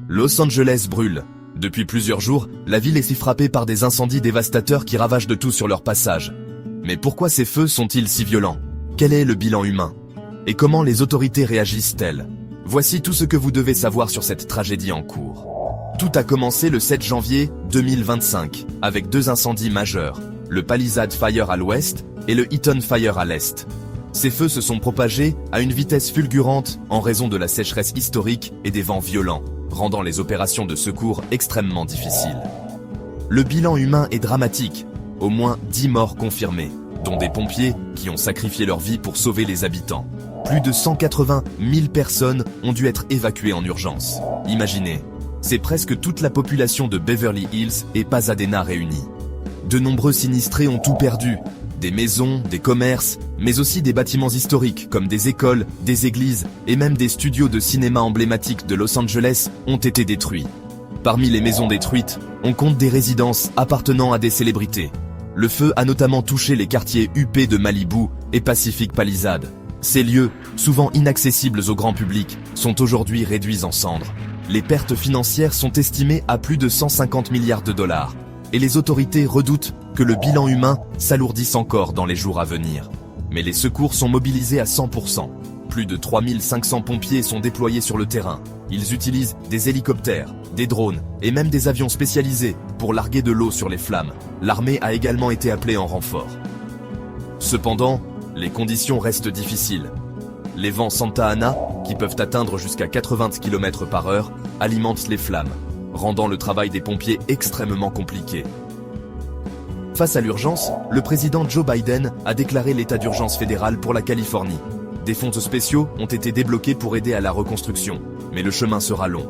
Los Angeles brûle. Depuis plusieurs jours, la ville est si frappée par des incendies dévastateurs qui ravagent de tout sur leur passage. Mais pourquoi ces feux sont-ils si violents? Quel est le bilan humain? Et comment les autorités réagissent-elles? Voici tout ce que vous devez savoir sur cette tragédie en cours. Tout a commencé le 7 janvier 2025, avec deux incendies majeurs, le Palisade Fire à l'ouest et le Eaton Fire à l'est. Ces feux se sont propagés à une vitesse fulgurante en raison de la sécheresse historique et des vents violents, rendant les opérations de secours extrêmement difficiles. Le bilan humain est dramatique, au moins 10 morts confirmés, dont des pompiers qui ont sacrifié leur vie pour sauver les habitants. Plus de 180 000 personnes ont dû être évacuées en urgence. Imaginez, c'est presque toute la population de Beverly Hills et Pasadena réunie. De nombreux sinistrés ont tout perdu, des maisons, des commerces, mais aussi des bâtiments historiques comme des écoles, des églises et même des studios de cinéma emblématiques de Los Angeles ont été détruits. Parmi les maisons détruites, on compte des résidences appartenant à des célébrités. Le feu a notamment touché les quartiers huppés de Malibu et Pacific Palisades. Ces lieux, souvent inaccessibles au grand public, sont aujourd'hui réduits en cendres. Les pertes financières sont estimées à plus de 150 milliards de dollars. Et les autorités redoutent que le bilan humain s'alourdisse encore dans les jours à venir. Mais les secours sont mobilisés à 100%. Plus de 3500 pompiers sont déployés sur le terrain. Ils utilisent des hélicoptères, des drones et même des avions spécialisés pour larguer de l'eau sur les flammes. L'armée a également été appelée en renfort. Cependant, les conditions restent difficiles. Les vents Santa Ana, qui peuvent atteindre jusqu'à 80 km/h, alimentent les flammes, rendant le travail des pompiers extrêmement compliqué. Face à l'urgence, le président Joe Biden a déclaré l'état d'urgence fédéral pour la Californie. Des fonds spéciaux ont été débloqués pour aider à la reconstruction, mais le chemin sera long.